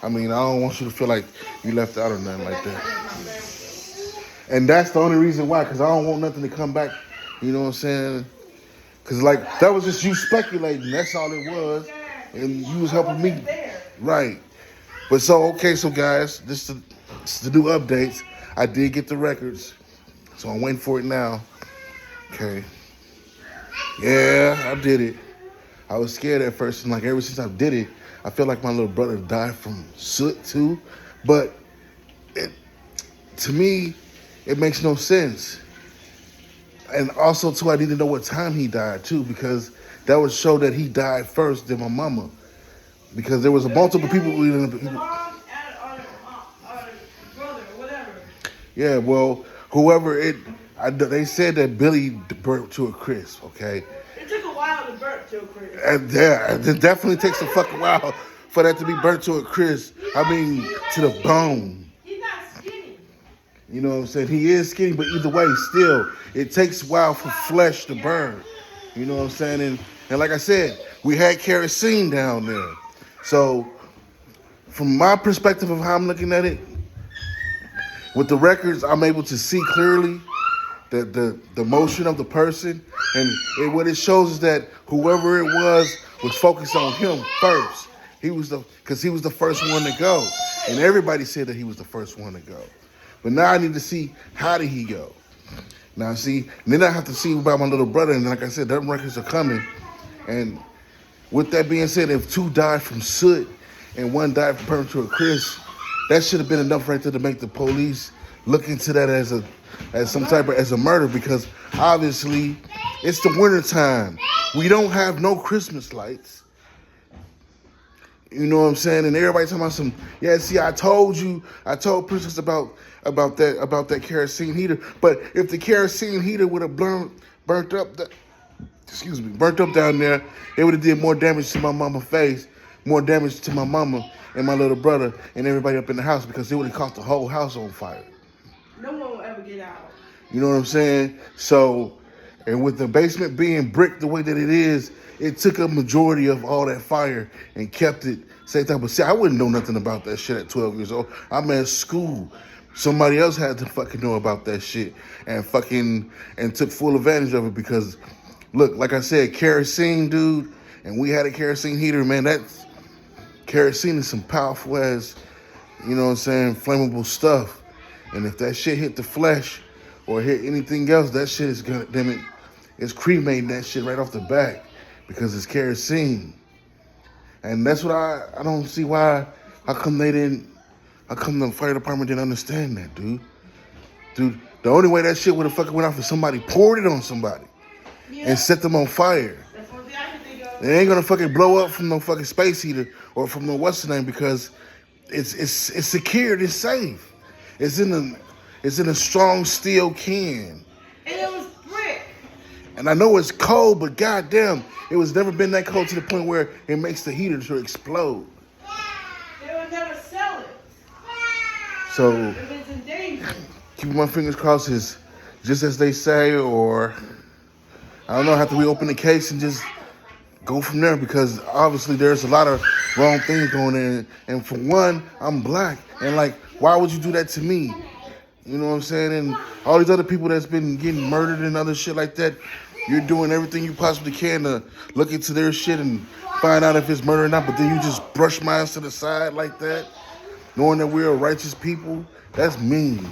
I mean, I don't want you to feel like you left out or nothing like that. And that's the only reason why, because I don't want nothing to come back. You know what I'm saying? Because, like, that was just you speculating. That's all it was. And you was helping me. Right. But so, okay, so guys, this is the new updates. I did get the records. So I'm waiting for it now. Okay. Yeah, I did it. I was scared at first. And, like, ever since I did it, I feel like my little brother died from soot, too. But to me, it makes no sense. And also, too, I need to know what time he died, too, because that would show that he died first than my mama. Because there was a multiple people who the mom and or brother, whatever. Yeah, well, whoever they said that Billy burnt to a crisp, okay? It took a while to burn to a crisp. And yeah, it definitely takes a fucking while for that to be burnt to a crisp. I mean, to the bone. He's not skinny. You know what I'm saying? He is skinny, but either way, still, it takes a while for flesh to burn. You know what I'm saying? And like I said, we had kerosene down there. So, from my perspective of how I'm looking at it, with the records, I'm able to see clearly the motion of the person. And what it shows is that whoever it was focused on him first. Because he was the first one to go. And everybody said that he was the first one to go. But now I need to see, how did he go? Now, see, and then I have to see about my little brother. And like I said, them records are coming. And with that being said, if two died from soot and one died from burning to a crisp, that should have been enough right there to make the police look into that as a murder, because obviously it's the winter time. We don't have no Christmas lights. You know what I'm saying? And everybody talking about see, I told Princess about that kerosene heater. But if the kerosene heater would have burnt up down there, it would have did more damage to my mama's face, more damage to my mama and my little brother and everybody up in the house, because it would have caught the whole house on fire. No one will ever get out. You know what I'm saying? So, and with the basement being brick the way that it is, it took a majority of all that fire and kept it same time. But see, I wouldn't know nothing about that shit at 12 years old. I'm at school. Somebody else had to fucking know about that shit and took full advantage of it, because, look, like I said, kerosene, dude, and we had a kerosene heater, man. That's kerosene is some powerful ass, you know what I'm saying, flammable stuff. And if that shit hit the flesh or hit anything else, that shit is gonna, it's cremating that shit right off the back, because it's kerosene. And that's what I don't see why, how come the fire department didn't understand that, dude? Dude, the only way that shit would have fucking went off is somebody poured it on somebody and set them on fire. That's what I think of. They ain't gonna fucking blow up from no fucking space heater or from no what's the name, because it's secured, it's safe. It's in a strong steel can. And it was brick. And I know it's cold, but goddamn, it was never been that cold to the point where it makes the heater to explode. They would never sell it. So, If it's in danger. keeping my fingers crossed is just as they say, or I don't know, have to reopen the case and just go from there, because obviously there's a lot of wrong things going on. And for one, I'm black. And like, why would you do that to me? You know what I'm saying? And all these other people that's been getting murdered and other shit like that, you're doing everything you possibly can to look into their shit and find out if it's murder or not. But then you just brush mine to the side like that, knowing that we're righteous people. That's mean.